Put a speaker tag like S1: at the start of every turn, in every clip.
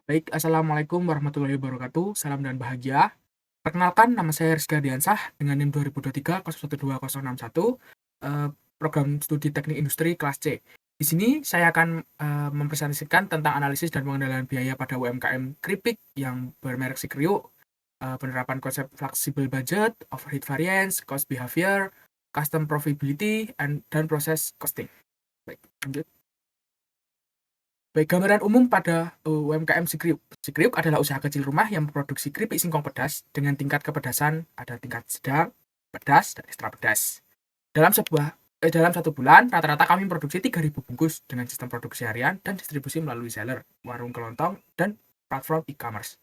S1: Baik, assalamualaikum warahmatullahi wabarakatuh. Salam dan bahagia. Perkenalkan, nama saya Rizky Ardiansah dengan NIM 2023 012061, program studi teknik industri kelas C. Di sini saya akan mempresentasikan tentang analisis dan pengendalian biaya pada UMKM keripik yang bermerek Sikriuk, penerapan konsep flexible budget, overhead variance, cost behavior, custom profitability, dan proses costing. Baik, lanjut. Baik, gambaran umum pada UMKM Sikriuk. Sikriuk adalah usaha kecil rumah yang memproduksi keripik singkong pedas dengan tingkat kepedasan ada tingkat sedang, pedas, dan ekstra pedas. Dalam satu bulan, rata-rata kami memproduksi 3.000 bungkus dengan sistem produksi harian dan distribusi melalui seller, warung kelontong, dan platform e-commerce.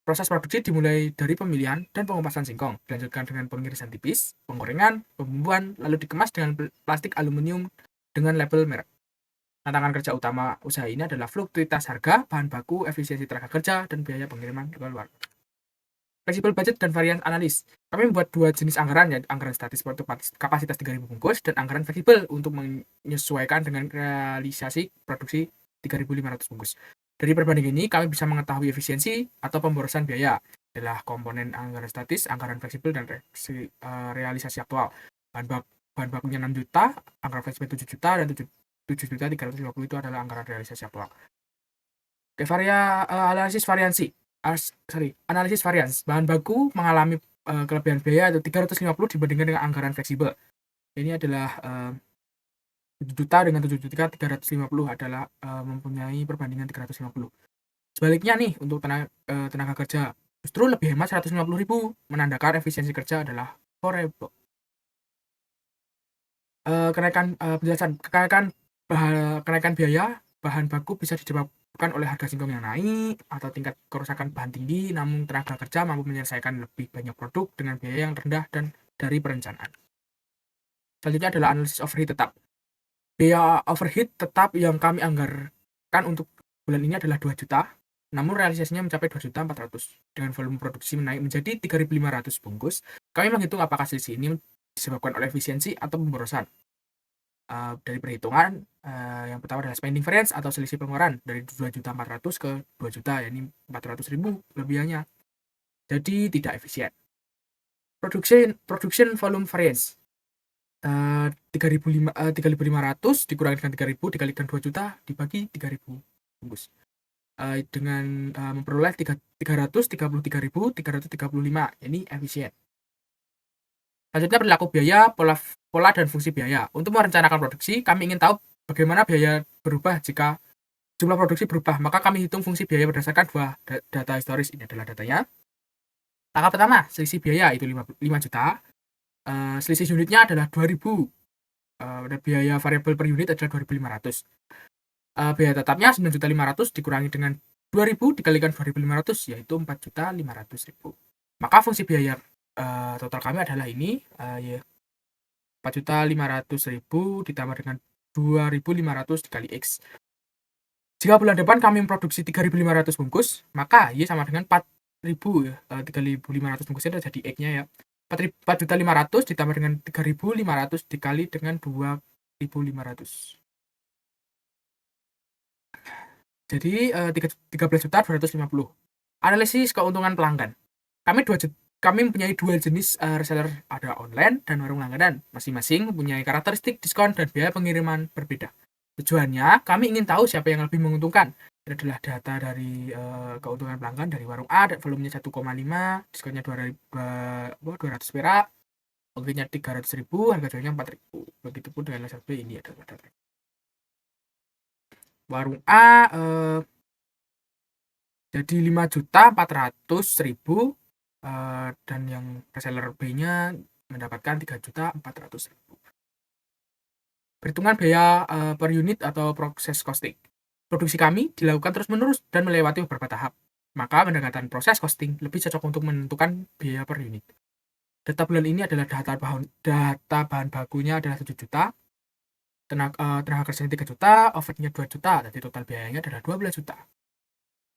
S1: Proses produksi dimulai dari pemilihan dan pengupasan singkong, dilanjutkan dengan pengirisan tipis, penggorengan, pembumbuan, lalu dikemas dengan plastik aluminium dengan label merek. Tantangan kerja utama usaha ini adalah fluktualitas harga, bahan baku, efisiensi tenaga kerja, dan biaya pengiriman ke luar. Fleksibel budget dan varian analis. Kami membuat dua jenis anggaran, yaitu anggaran statis untuk kapasitas 3.000 bungkus dan anggaran fleksibel untuk menyesuaikan dengan realisasi produksi 3.500 bungkus. Dari perbandingan ini, kami bisa mengetahui efisiensi atau pemborosan biaya adalah komponen anggaran statis, anggaran fleksibel, dan realisasi aktual. Bahan bakunya 6 juta, anggaran fleksibel 7 juta, dan 7.350 itu adalah anggaran realisasi aktual. Oke, analisis variansi. Analisis varians. Bahan baku mengalami kelebihan biaya atau 350 dibandingkan dengan anggaran fleksibel. Ini adalah 7 juta dengan 7.350 adalah mempunyai perbandingan 350. Sebaliknya nih, untuk tenaga kerja justru lebih hemat 150.000, menandakan efisiensi kerja adalah horrible. Kenaikan biaya bahan baku bisa disebabkan oleh harga singkong yang naik atau tingkat kerusakan bahan tinggi, namun tenaga kerja mampu menyelesaikan lebih banyak produk dengan biaya yang rendah dan dari perencanaan. Selanjutnya adalah analisis overhead tetap. Biaya overhead tetap yang kami anggarkan untuk bulan ini adalah 2 juta, namun realisasinya mencapai 2.400.000 dengan volume produksi menaik menjadi 3.500 bungkus. Kami menghitung apakah selisih ini disebabkan oleh efisiensi atau pemborosan. Dari perhitungan, yang pertama adalah spending variance atau selisih pengeluaran dari 2.400.000 ke 2 juta, yakni 400.000 kelebihannya. Jadi tidak efisien. Production volume variance. 3.500 dikurangi dengan 3.000 dikalikan 2 juta dibagi 3.000 bungkus. Dengan memperoleh 333.335, ini efisien. Selanjutnya perilaku biaya, pola dan fungsi biaya. Untuk merencanakan produksi, kami ingin tahu bagaimana biaya berubah jika jumlah produksi berubah. Maka kami hitung fungsi biaya berdasarkan dua data historis. Ini adalah datanya. Langkah pertama, selisih biaya itu 5 juta. Selisih unitnya adalah 2.000. Biaya variabel per unit adalah 2.500. Biaya tetapnya 9.500.000 dikurangi dengan 2.000 dikalikan 2.500, yaitu 4.500.000. Maka fungsi biaya total kami adalah ini, 4.500.000 ditambah dengan 2.500 dikali X. Jika bulan depan kami memproduksi 3.500 bungkus, maka Y sama dengan 4.000 ya. 3.500 bungkusnya jadi X-nya ya. 4.500 ditambah dengan 3.500 dikali dengan 2.500. Jadi 13.250. Analisis keuntungan pelanggan. Kami mempunyai dua jenis reseller, ada online dan warung langganan. Masing-masing mempunyai karakteristik diskon dan biaya pengiriman berbeda. Tujuannya, kami ingin tahu siapa yang lebih menguntungkan. Ini adalah data dari keuntungan pelanggan dari warung A, volumenya 1,5, diskonnya 200 perak, ongkirnya 300.000, harga jualnya 4.000. Begitupun dengan reseller B, ini adalah data. Warung A jadi 5.400.000, dan yang reseller B-nya mendapatkan 3.400.000. Perhitungan biaya per unit atau proses costing. Produksi kami dilakukan terus-menerus dan melewati beberapa tahap. Maka pendekatan proses costing lebih cocok untuk menentukan biaya per unit. Data bulan ini adalah data bahan bakunya adalah 7 juta, tenaga kerjanya 3 juta, overhead-nya 2 juta, jadi total biayanya adalah 12 juta.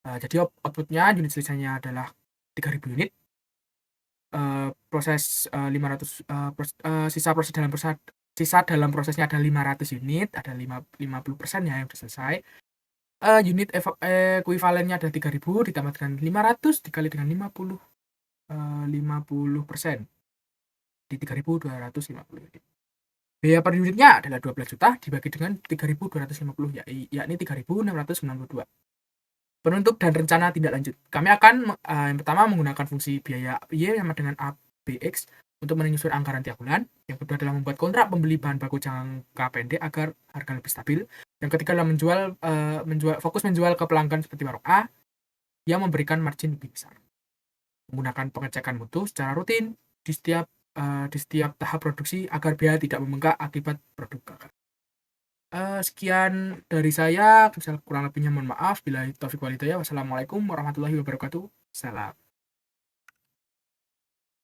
S1: Jadi output-nya unit selisihnya adalah 3.000 unit. Sisa dalam prosesnya ada 500 unit, ada 50% ya yang sudah selesai. Unit ekuivalennya ada 3.000 ditambah dengan 500 dikali dengan 50% di 3.250 unit. Biaya per unitnya adalah 12 juta dibagi dengan 3.250 yakni 3.692. Penutup dan rencana tindak lanjut. Kami akan yang pertama menggunakan fungsi biaya Y sama dengan ABX untuk menyusun anggaran tiap bulan. Yang kedua adalah membuat kontrak pembeli bahan baku jangka pendek agar harga lebih stabil. Yang ketiga adalah fokus menjual ke pelanggan seperti warung A yang memberikan margin lebih besar. Menggunakan pengecekan mutu secara rutin di setiap tahap produksi agar biaya tidak membengkak akibat produk gagal. Sekian dari saya, kurang lebihnya mohon maaf. Billahi taufiq wal hidayah. Wassalamualaikum warahmatullahi wabarakatuh. Salam.